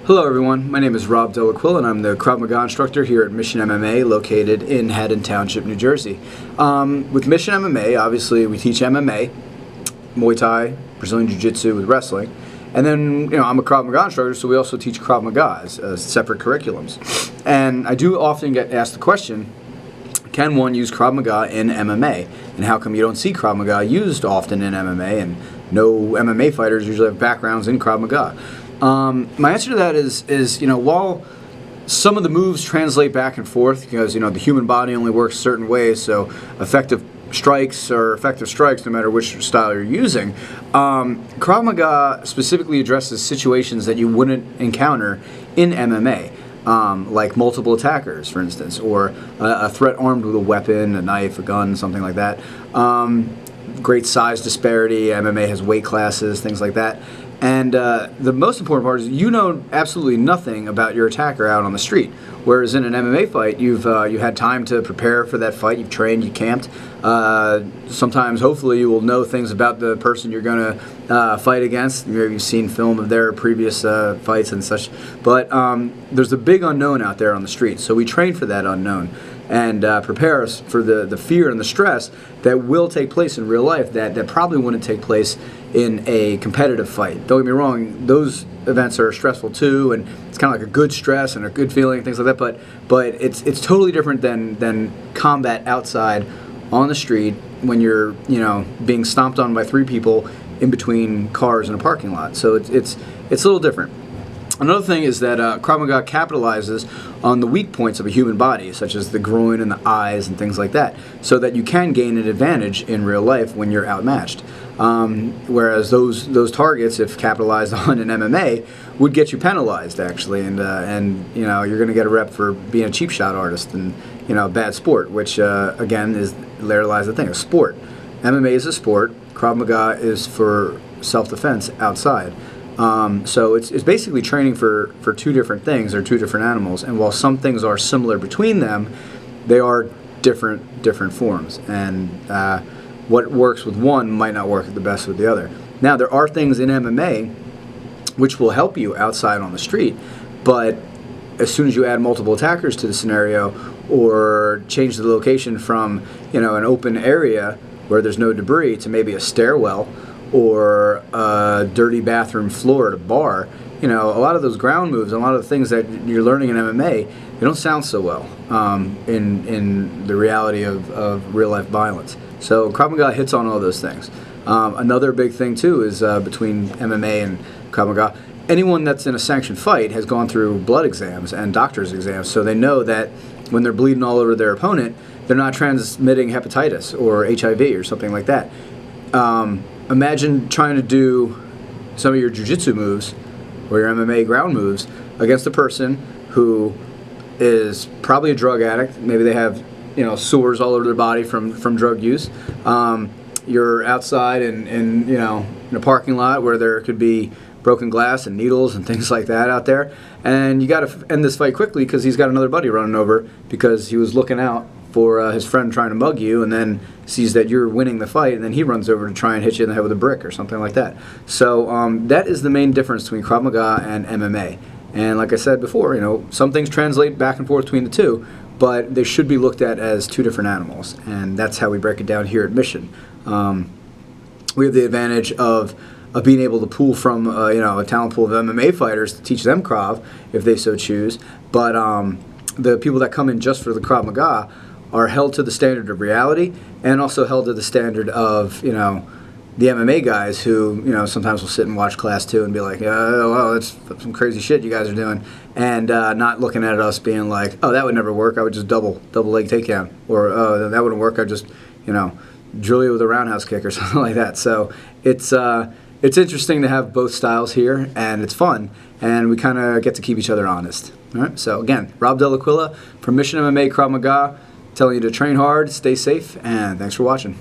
Hello everyone, my name is Rob Delaquil and I'm the Krav Maga instructor here at Mission MMA located in Haddon Township, New Jersey. With Mission MMA, obviously we teach MMA, Muay Thai, Brazilian Jiu-Jitsu with wrestling, and then I'm a Krav Maga instructor, so we also teach Krav Maga as separate curriculums. And I do often get asked the question, can one use Krav Maga in MMA? And how come you don't see Krav Maga used often in MMA, and no MMA fighters usually have backgrounds in Krav Maga? My answer to that is while some of the moves translate back and forth because the human body only works certain ways, so effective strikes are effective strikes no matter which style you're using. Krav Maga specifically addresses situations that you wouldn't encounter in MMA. Like multiple attackers, for instance, or a threat armed with a weapon, a knife, a gun, something like that. Great size disparity, MMA has weight classes, things like that. And the most important part is you know absolutely nothing about your attacker out on the street. Whereas in an MMA fight, you had time to prepare for that fight, you've trained, you camped. Sometimes, hopefully, you will know things about the person you're going to fight against. Maybe you've seen film of their previous fights and such. But there's a big unknown out there on the street, so we train for that unknown and prepare us for the fear and the stress that will take place in real life that probably wouldn't take place in a competitive fight. Don't get me wrong, those events are stressful too, and it's kind of like a good stress and a good feeling, things like that, but it's totally different than combat outside on the street when you're being stomped on by 3 people in between cars in a parking lot. So it's a little different. Another thing is that Krav Maga capitalizes on the weak points of a human body, such as the groin and the eyes and things like that, so that you can gain an advantage in real life when you're outmatched. Whereas those targets, if capitalized on in MMA, would get you penalized actually, and you're going to get a rep for being a cheap shot artist and bad sport, which again there lies the thing, a sport. MMA is a sport. Krav Maga is for self-defense outside. So it's basically training for 2 different things, or 2 different animals, and while some things are similar between them, they are different forms, and what works with one might not work the best with the other. Now, there are things in MMA which will help you outside on the street, but as soon as you add multiple attackers to the scenario, or change the location from an open area where there's no debris to maybe a stairwell or a dirty bathroom floor at a bar, a lot of those ground moves, a lot of the things that you're learning in MMA, they don't sound so well in the reality of real life violence. So Krav Maga hits on all those things. Another big thing too is between MMA and Krav Maga, anyone that's in a sanctioned fight has gone through blood exams and doctor's exams, so they know that when they're bleeding all over their opponent, they're not transmitting hepatitis or HIV or something like that. Imagine trying to do some of your jiu-jitsu moves or your MMA ground moves against a person who is probably a drug addict. Maybe they have sores all over their body from drug use. You're outside in a parking lot where there could be broken glass and needles and things like that out there, and you got to end this fight quickly because he's got another buddy running over because he was looking out for his friend trying to mug you, and then sees that you're winning the fight, and then he runs over to try and hit you in the head with a brick or something like that. So that is the main difference between Krav Maga and MMA. And like I said before, some things translate back and forth between the 2, but they should be looked at as 2 different animals, and that's how we break it down here at Mission. We have the advantage of being able to pull from a talent pool of MMA fighters to teach them Krav if they so choose, but the people that come in just for the Krav Maga are held to the standard of reality, and also held to the standard of the MMA guys who sometimes will sit and watch class 2 and be like, well, that's some crazy shit you guys are doing, and not looking at us being like, oh, that would never work, I would just double leg takedown, or oh, that wouldn't work, I'd just drill you with a roundhouse kick or something like that. So it's interesting to have both styles here, and it's fun, and we kind of get to keep each other honest. All right. So again, Rob Delaquila from Mission MMA Krav Maga, telling you to train hard, stay safe, and thanks for watching.